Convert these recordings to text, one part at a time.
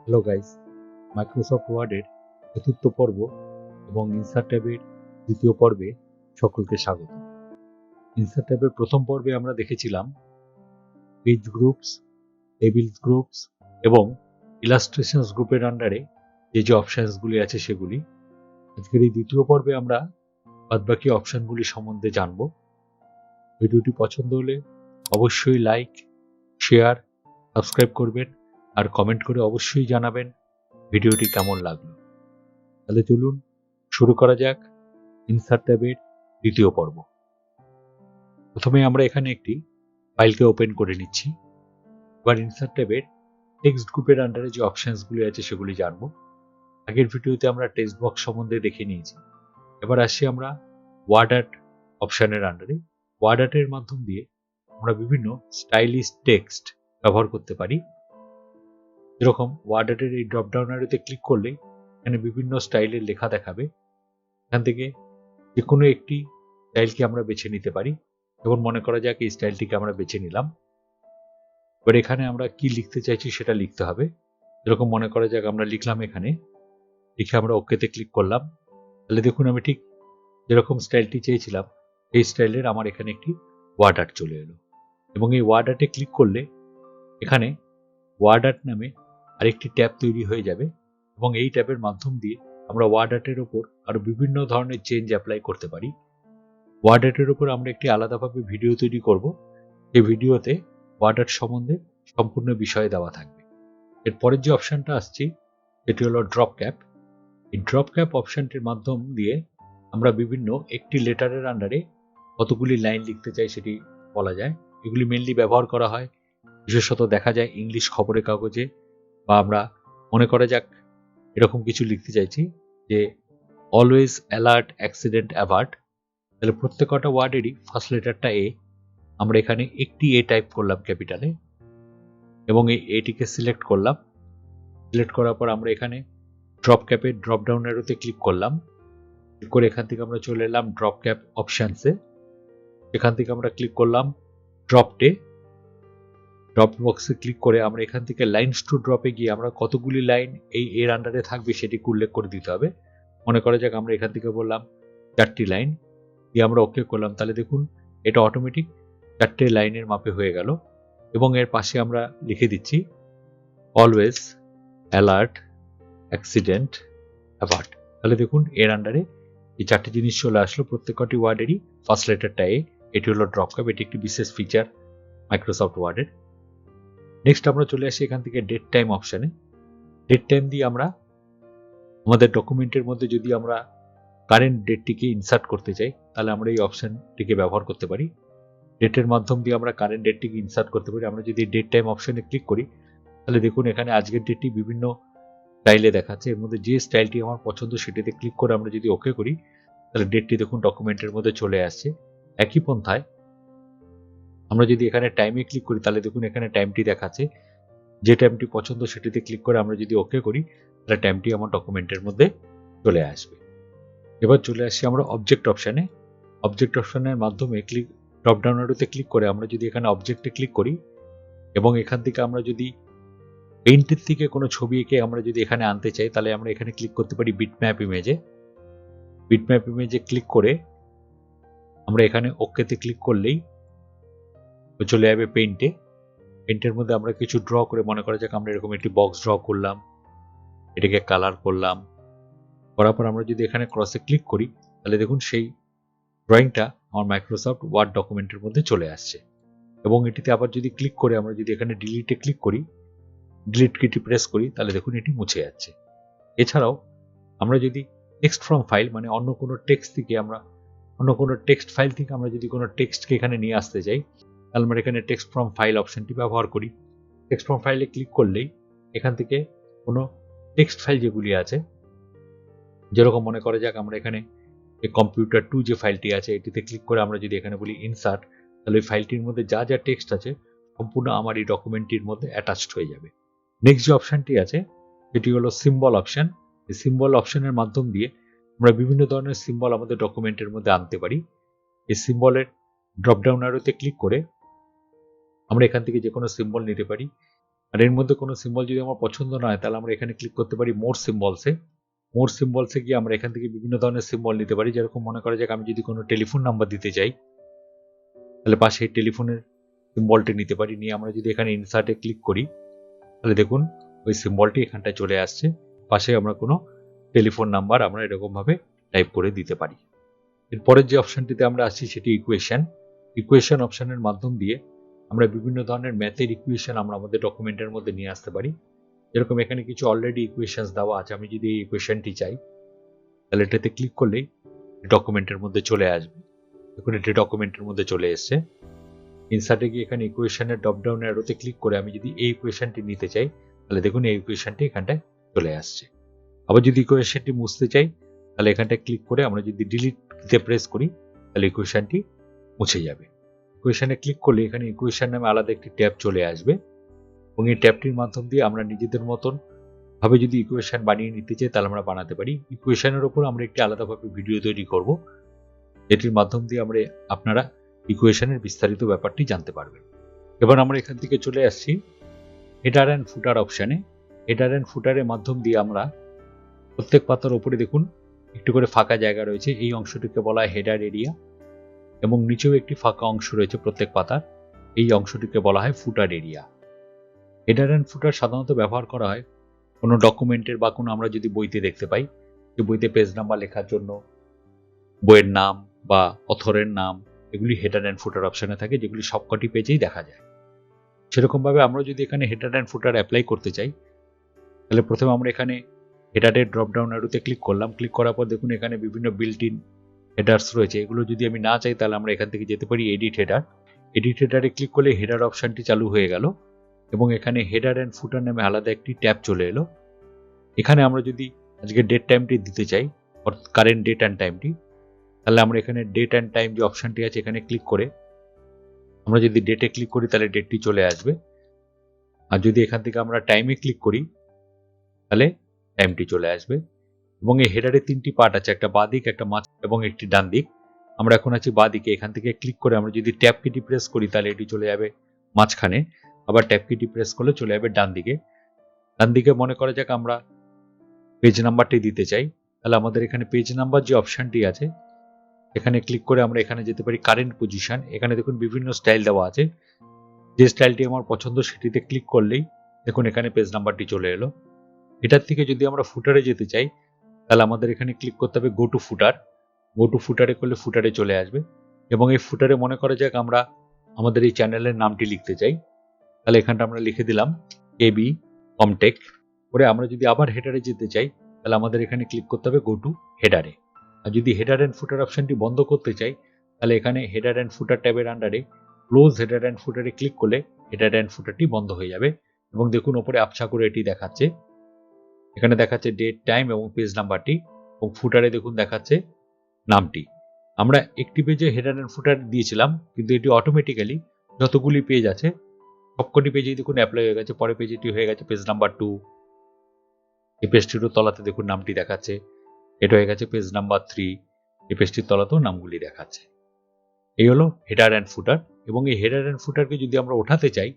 Hello guys, Microsoft ওয়ার্ডের চতুর্থ পর্ব এবং ইনসার্ট ট্যাবের দ্বিতীয় পর্বে সকলকে স্বাগত। ইনসার্ট ট্যাবের প্রথম পর্বে আমরা দেখেছিলাম পেজ গ্রুপস, টেবিলস গ্রুপস এবং ইলাস্ট্রেশনস গ্রুপের আন্ডারে যে অপশনসগুলি আছে সেগুলি। আজকের এই দ্বিতীয় পর্বে আমরা বাদবাকি অপশনগুলি সম্বন্ধে জানব। ভিডিওটি পছন্দ হলে অবশ্যই লাইক, শেয়ার, সাবস্ক্রাইব করবেন আর কমেন্ট করে অবশ্যই জানাবেন ভিডিওটি কেমন লাগলো। তাহলে চলুন শুরু করা যাক ইনসার্ট ট্যাবের দ্বিতীয় পর্ব। প্রথমে আমরা এখানে একটি ফাইলকে ওপেন করে নিচ্ছি। এবার ইনসার্ট ট্যাবের টেক্সট গ্রুপের আন্ডারে যে অপশনসগুলি আছে সেগুলি জানব। আগের ভিডিওতে আমরা টেক্সট বক্স সম্বন্ধে দেখে নিয়েছি। এবার আসছি আমরা ওয়ার্ড আর্ট অপশনের আন্ডারে। ওয়ার্ড আর্টের মাধ্যম দিয়ে আমরা বিভিন্ন স্টাইলিশ টেক্সট ব্যবহার করতে পারি। যেরকম ওয়ার্ড আর্টের এই ড্রপ ডাউন অ্যারোতে ক্লিক করলে এখানে বিভিন্ন স্টাইলের লেখা দেখাবে। এখান থেকে যে কোনো একটি স্টাইলকে আমরা বেছে নিতে পারি। যেমন মনে করা যাক এই স্টাইলটিকে আমরা বেছে নিলাম। এবার এখানে আমরা কি লিখতে চাইছি সেটা লিখতে হবে। যেরকম মনে করা যাক আমরা লিখলাম, এখানে লিখে আমরা ওকেতে ক্লিক করলাম। তাহলে দেখুন আমি ঠিক যেরকম স্টাইলটি চেয়েছিলাম এই স্টাইলের আমার এখানে একটি ওয়ার্ড আর্ট চলে এলো। এবং এই ওয়ার্ড আর্টে ক্লিক করলে এখানে ওয়ার্ড আর্ট নামে আরেকটি ট্যাব তৈরি হয়ে যাবে এবং এই ট্যাবের মাধ্যম দিয়ে আমরা ওয়ার্ড আর্টের ওপর আরো বিভিন্ন ধরনের চেঞ্জ অ্যাপ্লাই করতে পারি। ওয়ার্ড আর্টের উপর আমরা একটি আলাদাভাবে ভিডিও তৈরি করব। এই ভিডিওতে ওয়ার্ড আর্ট সম্বন্ধে সম্পূর্ণ বিষয় দেওয়া থাকবে। এরপরের যে অপশনটা আসছে সেটি হলো ড্রপ ক্যাপ। এই ড্রপ ক্যাপ অপশনটির মাধ্যম দিয়ে আমরা বিভিন্ন একটি লেটারের আন্ডারে কতগুলি লাইন লিখতে চাই সেটি বলা যায়। এগুলি মেনলি ব্যবহার করা হয় বিশেষত দেখা যায় ইংলিশ খবরের কাগজে, বা আমরা মনে করা যাক এরকম কিছু লিখতে চাইছি যে অলওয়েজ অ্যালার্ট, অ্যাক্সিডেন্ট অ্যাভার্ট। তাহলে প্রত্যেকটা ওয়ার্ডেরই ফার্স্ট লেটারটা এ। আমরা এখানে একটি এ টাইপ করলাম ক্যাপিটালে এবং এই এটিকে সিলেক্ট করলাম। সিলেক্ট করার পর আমরা এখানে ড্রপ ক্যাপের ড্রপ ডাউন অ্যারোতে ক্লিক করলাম। ক্লিক করে এখান থেকে আমরা চলে এলাম ড্রপ ক্যাপ অপশনসে। এখান থেকে আমরা ক্লিক করলাম ড্রপটে। ড্রপ বক্সে ক্লিক করে আমরা এখান থেকে লাইনস টু ড্রপে গিয়ে আমরা কতগুলি লাইন এই এর আন্ডারে থাকবে সেটিকে উল্লেখ করে দিতে হবে। মনে করা যাক আমরা এখান থেকে বললাম 4টি লাইন, দিয়ে আমরা ওকে করলাম। তাহলে দেখুন এটা অটোমেটিক 4টে লাইনের মাপে হয়ে গেল। এবং এর পাশে আমরা লিখে দিচ্ছি অলওয়েজ অ্যালার্ট, অ্যাক্সিডেন্ট অ্যাভার্ট। তাহলে দেখুন এর আন্ডারে এই 4টি জিনিস চলে আসলো। প্রত্যেকটি ওয়ার্ডেরই ফার্স্ট লেটারটা এ। এটি হলো ড্রপ ক্যাপ। এটি একটি বিশেষ ফিচার মাইক্রোসফট ওয়ার্ডের। নেক্সট আমরা চলে আসি এখান থেকে ডেট টাইম অপশানে। ডেট টাইম দিয়ে আমরা আমাদের ডকুমেন্টের মধ্যে যদি আমরা কারেন্ট ডেটটিকে ইনসার্ট করতে চাই তাহলে আমরা এই অপশানটিকে ব্যবহার করতে পারি। ডেটের মাধ্যম দিয়ে আমরা কারেন্ট ডেটটিকে ইনসার্ট করতে পারি। আমরা যদি ডেট টাইম অপশানে ক্লিক করি তাহলে দেখুন এখানে আজকের ডেটটি বিভিন্ন স্টাইলে দেখাচ্ছে। এর মধ্যে যে স্টাইলটি আমার পছন্দ সেটিতে ক্লিক করে আমরা যদি ওকে করি তাহলে ডেটটি দেখুন ডকুমেন্টের মধ্যে চলে আসছে। একই পন্থায় আমরা যদি এখানে টাইমে ক্লিক করি তাহলে দেখুন এখানে টাইমটি দেখাচ্ছে। যে টাইমটি পছন্দ সেটিতে ক্লিক করে আমরা যদি ওকে করি তাহলে টাইমটি আমার ডকুমেন্টের মধ্যে চলে আসবে। এবার চলে আসছি আমরা অবজেক্ট অপশানে। অবজেক্ট অপশানের মাধ্যমে ড্রপ ডাউন অ্যারোতে ক্লিক করে আমরা যদি এখানে অবজেক্টে ক্লিক করি এবং এখান থেকে আমরা যদি পেইন্টের থেকে কোনো ছবি এঁকে আমরা যদি এখানে আনতে চাই তাহলে আমরা এখানে ক্লিক করতে পারি বিটম্যাপ ইমেজে। বিটম্যাপ ইমেজে ক্লিক করে আমরা এখানে ওকেতে ক্লিক করলেই চলে যাবে পেইন্টে। পেইন্টের মধ্যে আমরা কিছু ড্র করে, মনে করা যাক আমরা এরকম একটি বক্স ড্র করলাম, এটাকে কালার করলাম। করার পর আমরা যদি এখানে ক্রসে ক্লিক করি তাহলে দেখুন সেই ড্রয়িংটা আমার মাইক্রোসফট ওয়ার্ড ডকুমেন্টের মধ্যে চলে আসছে। এবং এটিতে আবার যদি ক্লিক করে আমরা যদি এখানে ডিলিটে ক্লিক করি, ডিলিট কিটি প্রেস করি তাহলে দেখুন এটি মুছে যাচ্ছে। এছাড়াও আমরা যদি টেক্সট ফ্রম ফাইল, মানে অন্য কোনো টেক্সট ফাইল থেকে আমরা যদি কোনো টেক্সটকে এখানে নিয়ে আসতে চাই তাহলে আমরা এখানে টেক্সট ফ্রম ফাইল অপশনটি ব্যবহার করি। টেক্সট ফ্রম ফাইলে ক্লিক করলেই এখান থেকে কোনো টেক্সট ফাইল যেগুলি আছে, যেরকম মনে করা যাক আমরা এখানে Comptech যে ফাইলটি আছে এটিতে ক্লিক করে আমরা যদি এখানে বলি ইনসার্ট, তাহলে ওই ফাইলটির মধ্যে যা যা টেক্সট আছে সম্পূর্ণ আমার এই ডকুমেন্টটির মধ্যে অ্যাটাচড হয়ে যাবে। নেক্সট যে অপশনটি আছে সেটি হলো সিম্বল অপশন। এই সিম্বল অপশনের মাধ্যম দিয়ে আমরা বিভিন্ন ধরনের সিম্বল আমাদের ডকুমেন্টের মধ্যে আনতে পারি। এই সিম্বলের ড্রপ ডাউন অ্যারোতে ক্লিক করে আমরা এখান থেকে যে কোনো সিম্বল নিতে পারি। আর এর মধ্যে কোনো সিম্বল যদি আমার পছন্দ না হয় তাহলে আমরা এখানে ক্লিক করতে পারি মোর সিম্বলসে। মোর সিম্বলসে গিয়ে আমরা এখান থেকে বিভিন্ন ধরনের সিম্বল নিতে পারি। যেরকম মনে করা যাক আমি যদি কোনো টেলিফোন নাম্বার দিতে চাই তাহলে পাশে এই টেলিফোনের সিম্বলটি নিতে পারি। নিয়ে আমরা যদি এখানে ইনসার্টে ক্লিক করি তাহলে দেখুন ওই সিম্বলটি এখানটায় চলে আসছে। পাশে আমরা কোনো টেলিফোন নাম্বার আমরা এরকমভাবে টাইপ করে দিতে পারি। এরপরের যে অপশনটিতে আমরা আসছি সেটি ইকুয়েশন। ইকুয়েশন অপশনের মাধ্যম দিয়ে আমরা বিভিন্ন ধরনের ম্যাথের ইকুয়েশন আমরা আমাদের ডকুমেন্টের মধ্যে নিয়ে আসতে পারি। যেরকম এখানে কিছু অলরেডি ইকুয়েশনস দেওয়া আছে, আমি যদি এই ইকুয়েশনটি চাই তাহলে এটাতে ক্লিক করলেই ডকুমেন্টের মধ্যে চলে আসবে। দেখুন এটি ডকুমেন্টের মধ্যে চলে এসছে। ইনসার্টে গিয়ে এখানে ইকুয়েশনের ড্রপ ডাউন অ্যারোতে ক্লিক করে আমি যদি এই ইকুয়েশনটি নিতে চাই তাহলে দেখুন এই ইকুয়েশনটি এখানটায় চলে আসছে। আবার যদি ইকুয়েশনটি মুছতে চাই তাহলে এখানটায় ক্লিক করে আমরা যদি ডিলিট কিতে প্রেস করি তাহলে ইকুয়েশনটি মুছে যাবে। ইকুয়েশনে ক্লিক করলে এখানে ইকুয়েশন নামে আলাদা একটি ট্যাব চলে আসবে এবং এই ট্যাবটির মাধ্যম দিয়ে আমরা নিজেদের মতন ভাবে যদি ইকুয়েশন বানিয়ে নিতে চাই তাহলে আমরা বানাতে পারি। ইকুয়েশনের উপর আমরা একটি আলাদাভাবে ভিডিও তৈরি করব, যেটির মাধ্যম দিয়ে আমরা আপনারা ইকুয়েশনের বিস্তারিত ব্যাপারটি জানতে পারবেন। এবার আমরা এখান থেকে চলে আসছি হেডার অ্যান্ড ফুটার অপশানে। হেডার অ্যান্ড ফুটারের মাধ্যম দিয়ে আমরা প্রত্যেক পাতার উপরে দেখুন একটু করে ফাঁকা জায়গা রয়েছে, এই অংশটিকে বলা হয় হেডার এরিয়া এবং নিচেও একটি ফাঁকা অংশ রয়েছে প্রত্যেক পাতার, এই অংশটিকে বলা হয় ফুটার এরিয়া। হেডার অ্যান্ড ফুটার সাধারণত ব্যবহার করা হয় কোনো ডকুমেন্টের বা কোনো আমরা যদি বইতে দেখতে পাই যে বইতে পেজ নাম্বার লেখার জন্য বইয়ের নাম বা অথরের নাম এগুলি হেডার অ্যান্ড ফুটার অপশানে থাকে, যেগুলি সবকটি পেজেই দেখা যায়। সেরকমভাবে আমরা যদি এখানে হেডার অ্যান্ড ফুটার অ্যাপ্লাই করতে চাই তাহলে প্রথমে আমরা এখানে হেডারের ড্রপ ডাউন অ্যারোতে ক্লিক করলাম। ক্লিক করার পর দেখুন এখানে বিভিন্ন বিল্ট ইন হেডার্স রয়েছে, এগুলো যদি আমি না চাই তাহলে আমরা এখান থেকে যেতে পারি এডিট হেডার। এডিট হেডারে ক্লিক করলে হেডার অপশানটি চালু হয়ে গেল এবং এখানে হেডার অ্যান্ড ফুটার নামে আলাদা একটি ট্যাব চলে এলো। এখানে আমরা যদি আজকে ডেট টাইমটি দিতে চাই, কারেন্ট ডেট অ্যান্ড টাইমটি, তাহলে আমরা এখানে ডেট অ্যান্ড টাইম যে অপশানটি আছে এখানে ক্লিক করে আমরা যদি ডেটে ক্লিক করি তাহলে ডেটটি চলে আসবে। আর যদি এখান থেকে আমরা টাইমে ক্লিক করি তাহলে টাইমটি চলে আসবে। এবং এই হেডারে তিনটি পার্ট আছে, একটা বাঁ দিক, একটা মাঝ এবং একটি ডান দিক। আমরা এখন আছি বাঁ দিকে। এখান থেকে ক্লিক করে আমরা যদি ট্যাব কিটি প্রেস করি তাহলে এটি চলে যাবে মাঝখানে, আবার ট্যাব কিটি প্রেস করলে চলে যাবে ডান দিকে। ডান দিকে মনে করা যাক আমরা পেজ নাম্বারটি দিতে চাই, তাহলে আমাদের এখানে পেজ নাম্বার যে অপশানটি আছে এখানে ক্লিক করে আমরা এখানে যেতে পারি কারেন্ট পজিশন। এখানে দেখুন বিভিন্ন স্টাইল দেওয়া আছে, যে স্টাইলটি আমার পছন্দ সেটিতে ক্লিক করলেই দেখুন এখানে পেজ নাম্বারটি চলে এলো। এটার থেকে যদি আমরা ফুটারে যেতে চাই তাহলে আমাদের এখানে ক্লিক করতে হবে go to footer. Go to ফুটারে করলে ফুটারে চলে আসবে এবং এই ফুটারে মনে করা যাক আমরা আমাদের এই চ্যানেলের নামটি লিখতে চাই, তাহলে এখানটা আমরা লিখে দিলাম এবি কমটেক। করে আমরা যদি আবার হেডারে যেতে চাই তাহলে আমাদের এখানে ক্লিক করতে হবে গো টু হেডারে। আর যদি হেডার অ্যান্ড ফুটার অপশনটি বন্ধ করতে চাই তাহলে এখানে হেডার অ্যান্ড ফুটার ট্যাবের আন্ডারে ক্লোজ হেডার অ্যান্ড ফুটারে ক্লিক করলে হেডার অ্যান্ড ফুটারটি বন্ধ হয়ে যাবে। এবং দেখুন ওপরে আবছা করে এটি দেখাচ্ছে, এখানে দেখাচ্ছে ডেট টাইম এবং পেজ নাম্বারটি এবং ফুটারে দেখুন দেখাচ্ছে নামটি। আমরা একটি পেজে হেডার অ্যান্ড ফুটার দিয়েছিলাম কিন্তু এটি অটোমেটিক্যালি যতগুলি পেজ আছে সবকটি পেজেই দেখুন অ্যাপ্লাই হয়ে গেছে। পরে পেজটি হয়ে গেছে পেজ নাম্বার 2, এই পেজটির তলাতে দেখুন নামটি দেখাচ্ছে। এটা হয়ে গেছে পেজ নাম্বার 3, এই পেজটির তলাতেও নামগুলি দেখাচ্ছে। এই হলো হেডার অ্যান্ড ফুটার। এবং এই হেডার অ্যান্ড ফুটারকে যদি আমরা ওঠাতে চাই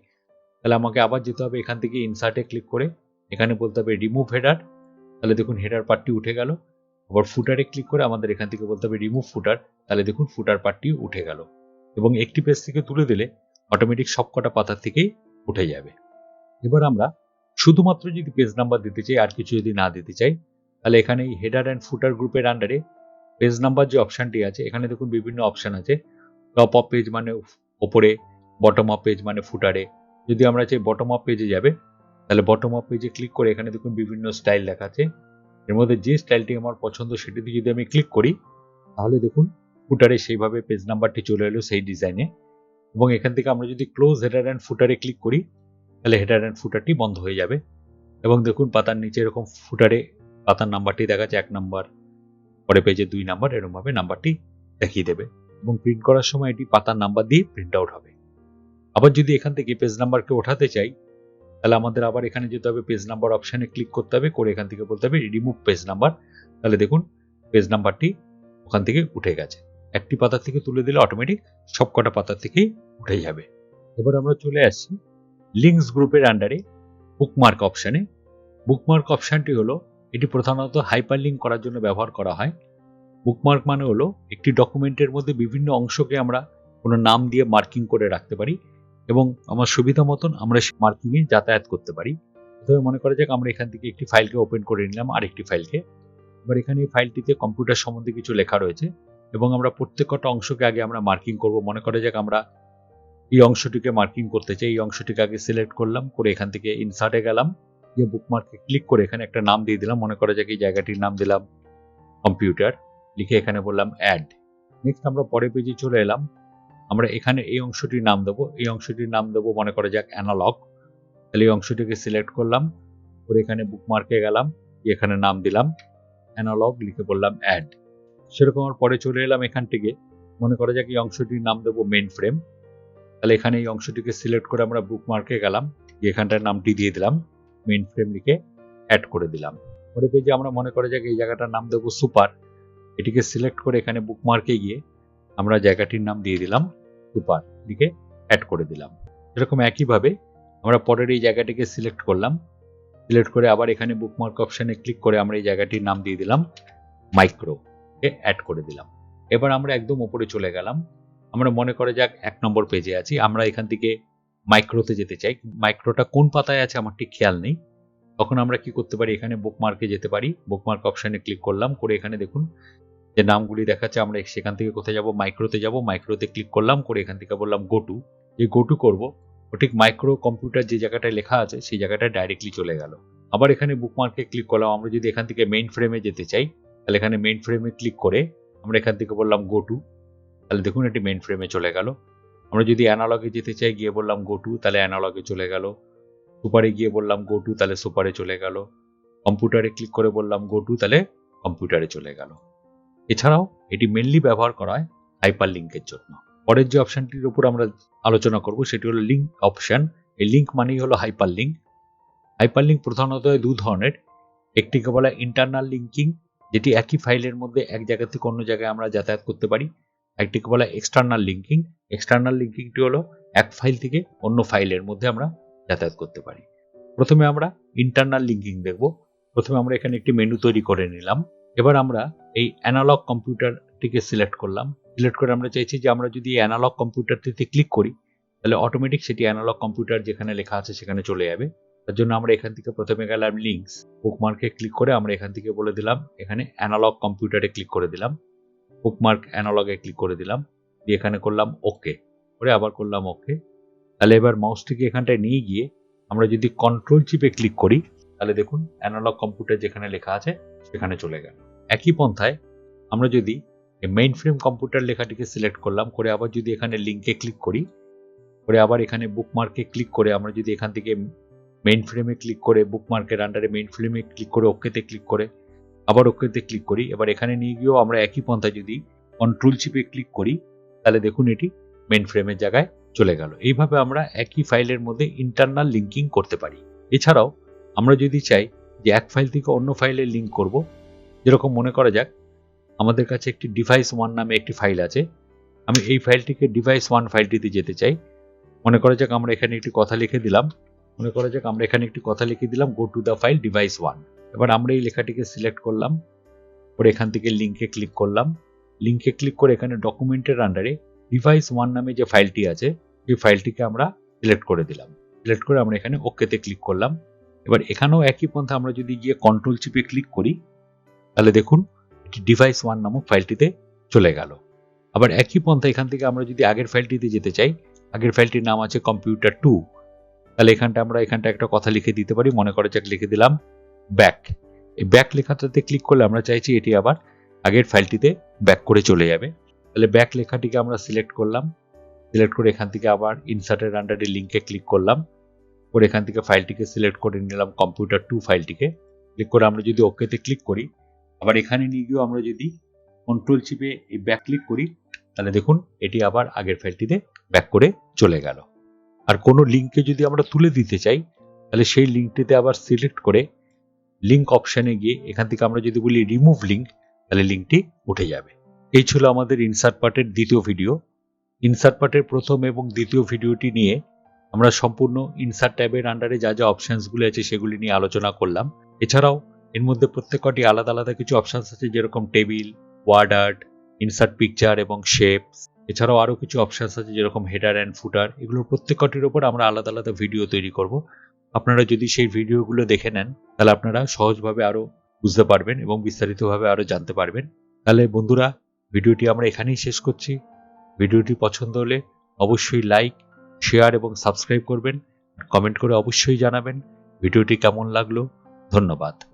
তাহলে আমাকে আবার যেতে হবে এখান থেকে ইনসার্টে ক্লিক করে এখানে বলতে হবে রিমুভ হেডার, তাহলে দেখুন হেডার পার্টটি উঠে গেল। আবার ফুটারে ক্লিক করে আমাদের এখান থেকে বলতে হবে রিমুভ ফুটার, তাহলে দেখুন ফুটার পার্টটি উঠে গেল। এবং একটি পেজ থেকে তুলে দিলে অটোমেটিক সবকটা পাতার থেকেই উঠে যাবে। এবার আমরা শুধুমাত্র যদি পেজ নাম্বার দিতে চাই আর কিছু যদি না দিতে চাই তাহলে এখানে এই হেডার অ্যান্ড ফুটার গ্রুপের আন্ডারে পেজ নাম্বার যে অপশানটি আছে এখানে দেখুন বিভিন্ন অপশান আছে। টপ অফ পেজ মানে ওপরে, বটম অফ পেজ মানে ফুটারে। যদি আমরা চাই বটম অফ পেজে যাবে তাহলে বটম অফ পেজে ক্লিক করে এখানে দেখুন বিভিন্ন স্টাইল দেখাচ্ছে, এর মধ্যে যে স্টাইলটি আমার পছন্দ সেটিতে যদি আমি ক্লিক করি তাহলে দেখুন ফুটারে সেইভাবে পেজ নাম্বারটি চলে এলো সেই ডিজাইনে। এবং এখান থেকে আমরা যদি ক্লোজ হেডার অ্যান্ড ফুটারে ক্লিক করি তাহলে হেডার অ্যান্ড ফুটারটি বন্ধ হয়ে যাবে। এবং দেখুন পাতার নিচে এরকম ফুটারে পাতার নাম্বারটি দেখাচ্ছে 1 নাম্বার, পরে পেজে 2 নাম্বার, এরকমভাবে নাম্বারটি দেখিয়ে দেবে এবং প্রিন্ট করার সময় এটি পাতার নাম্বার দিয়ে প্রিন্ট আউট হবে। আবার যদি এখান থেকে পেজ নাম্বারকে ওঠাতে চাই তাহলে আমাদের আবার এখানে যেতে হবে পেজ নাম্বার অপশানে ক্লিক করতে হবে, করে এখান থেকে বলতে হবে রিমুভ পেজ নাম্বার, তাহলে দেখুন পেজ নাম্বারটি ওখান থেকে উঠে গেছে। একটি পাতা থেকে তুলে দিলে অটোমেটিক সবকটা পাতা থেকেই উঠে যাবে। এবার আমরা চলে আসছি লিঙ্কস গ্রুপের আন্ডারে। বুকমার্ক অপশানে। বুকমার্ক অপশানটি হলো, এটি প্রধানত হাইপারলিঙ্ক করার জন্য ব্যবহার করা হয়। বুকমার্ক মানে হলো একটি ডকুমেন্টের মধ্যে বিভিন্ন অংশকে আমরা কোনো নাম দিয়ে মার্কিং করে রাখতে পারি এবং আমার সুবিধা মতন আমরা সেই মার্কিংয়ে যাতায়াত করতে পারি। প্রথমে মনে করা যাক আমরা এখান থেকে একটি ফাইলকে ওপেন করে নিলাম আরেকটি ফাইলকে। এবার এখানে এই ফাইলটিতে কম্পিউটার সম্বন্ধে কিছু লেখা রয়েছে এবং আমরা প্রত্যেকটা অংশকে আগে আমরা মার্কিং করব। মনে করা যাক আমরা এই অংশটিকে মার্কিং করতে চাই। এই অংশটিকে আগে সিলেক্ট করলাম, করে এখান থেকে ইনসার্টে গেলাম, গিয়ে বুকমার্কে ক্লিক করে এখানে একটা নাম দিয়ে দিলাম। মনে করা যাক এই জায়গাটির নাম দিলাম কম্পিউটার, লিখে এখানে বললাম অ্যাড। নেক্সট আমরা পরের পেজে চলে এলাম। আমরা এখানে এই অংশটির নাম দেবো, এই অংশটির নাম দেবো মনে করা যাক অ্যানালগ। তাহলে এই অংশটিকে সিলেক্ট করলাম, করে এখানে বুকমার্কে গেলাম, এখানে নাম দিলাম অ্যানালগ, লিখে বললাম অ্যাড। সেরকম আর পরে চলে এলাম এখান থেকে, মনে করা যাক এই অংশটির নাম দেবো মেইন ফ্রেম। তাহলে এখানে এই অংশটিকে সিলেক্ট করে আমরা বুকমার্কে গেলাম, এখানটার নামটি দিয়ে দিলাম মেইন ফ্রেম, লিখে অ্যাড করে দিলাম। পরে পেজে আমরা মনে করা যাক এই জায়গাটার নাম দেবো সুপার। এটিকে সিলেক্ট করে এখানে বুকমার্কে গিয়ে আমরা জায়গাটির নাম দিয়ে দিলাম সুপার, লিখে অ্যাড করে দিলাম। এরকম একইভাবে আমরা পরের এই জায়গাটিকে সিলেক্ট করলাম, সিলেক্ট করে আবার এখানে বুকমার্ক অপশানে ক্লিক করে আমরা এই জায়গাটির নাম দিয়ে দিলাম মাইক্রো, অ্যাড করে দিলাম। এবার আমরা একদম উপরে চলে গেলাম। আমরা মনে করে যাক 1 নম্বর পেজে আছি, আমরা এখান থেকে মাইক্রোতে যেতে চাই। মাইক্রোটা কোন পাতায় আছে আমার ঠিক খেয়াল নেই। তখন আমরা কি করতে পারি, এখানে বুকমার্কে যেতে পারি। বুকমার্ক অপশানে ক্লিক করলাম, করে এখানে দেখুন যে নামগুলি দেখাচ্ছে, আমরা সেখান থেকে কোথায় যাব, মাইক্রোতে যাব। মাইক্রোতে ক্লিক করলাম, করে এখান থেকে বললাম গো টু। যে গো টু করবো, ও ঠিক মাইক্রো কম্পিউটার যে জায়গাটায় লেখা আছে সেই জায়গাটায় ডাইরেক্টলি চলে গেল। আবার এখানে বুকমার্কে ক্লিক করলাম, আমরা যদি এখান থেকে মেইন ফ্রেমে যেতে চাই তাহলে এখানে মেইন ফ্রেমে ক্লিক করে আমরা এখান থেকে বললাম গো টু, তাহলে দেখুন এটি মেইন ফ্রেমে চলে গেল। আমরা যদি অ্যানালগে যেতে চাই, গিয়ে বললাম গো টু, তাহলে অ্যানালগে চলে গেল। সুপারে গিয়ে বললাম গো টু, তাহলে সুপারে চলে গেল। কম্পিউটারে ক্লিক করে বললাম গো টু, তাহলে কম্পিউটারে চলে গেল। এছাড়াও এটি মেনলি ব্যবহার করা হয় হাইপার লিঙ্কের জন্য। পরের যে অপশনটির উপর আমরা আলোচনা করব সেটি হলো লিঙ্ক অপশন। এই লিঙ্ক মানেই হলো হাইপার লিঙ্ক। হাইপার লিঙ্ক প্রধানত দু ধরনের, একটিকে বলা ইন্টারনাল লিঙ্কিং, যেটি একই ফাইলের মধ্যে এক জায়গা থেকে অন্য জায়গায় আমরা যাতায়াত করতে পারি। একটিকে বলা এক্সটার্নাল লিঙ্কিং। এক্সটার্নাল লিঙ্কিংটি হলো এক ফাইল থেকে অন্য ফাইলের মধ্যে আমরা যাতায়াত করতে পারি। প্রথমে আমরা ইন্টারনাল লিঙ্কিং দেখব। প্রথমে আমরা এখানে একটি মেনু তৈরি করে নিলাম। এবার আমরা এই অ্যানালগ কম্পিউটারটিকে সিলেক্ট করলাম। সিলেক্ট করে আমরা চাইছি যে আমরা যদি অ্যানালগ কম্পিউটারটিতে ক্লিক করি তাহলে অটোমেটিক সেটি অ্যানালগ কম্পিউটার যেখানে লেখা আছে সেখানে চলে যাবে। তার জন্য আমরা এখান থেকে প্রথমে গেলাম লিঙ্কস, বুকমার্কে ক্লিক করে আমরা এখান থেকে বলে দিলাম এখানে অ্যানালগ কম্পিউটারে ক্লিক করে দিলাম, বুকমার্ক অ্যানালগে ক্লিক করে দিলাম, দিয়ে এখানে করলাম ওকে, করে আবার করলাম ওকে। তাহলে এবার মাউসটিকে এখানটায় নিয়ে গিয়ে আমরা যদি কন্ট্রোল চিপে ক্লিক করি তাহলে দেখুন অ্যানালগ কম্পিউটার যেখানে লেখা আছে সেখানে চলে গেল। একই পন্থায় আমরা যদি মেইন ফ্রেম কম্পিউটার লেখাটিকে সিলেক্ট করলাম, করে আবার যদি এখানে লিঙ্কে ক্লিক করি, করে আবার এখানে বুকমার্কে ক্লিক করে আমরা যদি এখান থেকে মেইন ফ্রেমে ক্লিক করে বুকমার্কের আন্ডারে মেইন ফ্রেমে ক্লিক করে ওকেতে ক্লিক করে আবার ওকেতে ক্লিক করি, এবার এখানে নিয়ে গিয়েও আমরা একই পন্থায় যদি কন্ট্রোল চিপে ক্লিক করি তাহলে দেখুন এটি মেইন ফ্রেমের জায়গায় চলে গেল। এইভাবে আমরা একই ফাইলের মধ্যে ইন্টারনাল লিঙ্কিং করতে পারি। এছাড়াও আমরা যদি চাই যে এক ফাইল থেকে অন্য ফাইলে লিঙ্ক করব, যেরকম মনে করা যাক আমাদের কাছে একটি ডিভাইস 1 নামে একটি ফাইল আছে, আমি এই ফাইলটিকে ডিভাইস 1 ফাইলটিতে যেতে চাই। মনে করা যাক আমরা এখানে একটি কথা লিখে দিলাম, go to the file device 1। এবার আমরা এই লেখাটিকে সিলেক্ট করলাম, করে এখান থেকে লিঙ্কে ক্লিক করলাম, লিঙ্কে ক্লিক করে এখানে ডকুমেন্টের আন্ডারে ডিভাইস 1 নামে যে ফাইলটি আছে সেই ফাইলটিকে আমরা সিলেক্ট করে দিলাম। সিলেক্ট করে আমরা এখানে ওকেতে ক্লিক করলাম। এবার এখানেও একই পন্থা আমরা যদি গিয়ে কন্ট্রোল চিপে ক্লিক করি তাহলে দেখুন এটি ডিভাইস 1 নামক ফাইলটিতে চলে গেল। আবার একই পন্থা এখান থেকে আমরা যদি আগের ফাইলটিতে যেতে চাই, আগের ফাইলটির নাম আছে কম্পিউটার 2, তাহলে আমরা এখানটা একটা কথা লিখে দিতে পারি। মনে করা যাক লিখে দিলাম ব্যাক। এই ব্যাক লেখাটাতে ক্লিক করলে আমরা চাইছি এটি আবার আগের ফাইলটিতে ব্যাক করে চলে যাবে। তাহলে ব্যাক লেখাটিকে আমরা সিলেক্ট করলাম, সিলেক্ট করে এখান থেকে আবার ইনসার্টের আন্ডারে লিঙ্কে ক্লিক করলাম, করে এখান থেকে ফাইলটিকে সিলেক্ট করে নিলাম কম্পিউটার 2 ফাইলটিকে। ক্লিক করে আমরা যদি ওকেতে ক্লিক করি, আবার এখানে নিয়ে গিয়েও আমরা যদি কন্ট্রোল চিপে এই ব্যাক ক্লিক করি তাহলে দেখুন এটি আবার আগের ফাইলটিতে ব্যাক করে চলে গেল। আর কোনো লিঙ্ককে যদি আমরা তুলে দিতে চাই তাহলে সেই লিঙ্কটিতে আবার সিলেক্ট করে লিঙ্ক অপশানে গিয়ে এখান থেকে আমরা যদি বলি রিমুভ লিঙ্ক তাহলে লিঙ্কটি উঠে যাবে। এই ছিল আমাদের ইনসার্ট পার্টের দ্বিতীয় ভিডিও। ইনসার্ট পার্টের প্রথম এবং দ্বিতীয় ভিডিওটি নিয়ে আমরা সম্পূর্ণ ইনসার্ট ট্যাবের আন্ডারে যা যা অপশনসগুলো আছে সেগুলি নিয়ে আলোচনা করলাম। এছাড়াও এর মধ্যে প্রত্যেকটি আলাদা আলাদা কিছু অপশনস আছে, যেরকম table, word art, insert picture এবং শেপস। এছাড়াও আরও কিছু অপশনস আছে যেরকম হেডার অ্যান্ড ফুটার। এগুলোর প্রত্যেকটির ওপর আমরা আলাদা আলাদা ভিডিও তৈরি করব। আপনারা যদি সেই ভিডিওগুলো দেখে নেন তাহলে আপনারা সহজভাবে আরও বুঝতে পারবেন এবং বিস্তারিতভাবে আরও জানতে পারবেন। তাহলে বন্ধুরা, ভিডিওটি আমরা এখানেই শেষ করছি। ভিডিওটি পছন্দ হলে অবশ্যই লাইক, শেয়ার এবং সাবস্ক্রাইব করবেন। কমেন্ট করে অবশ্যই জানাবেন ভিডিওটি কেমন লাগলো। ধন্যবাদ।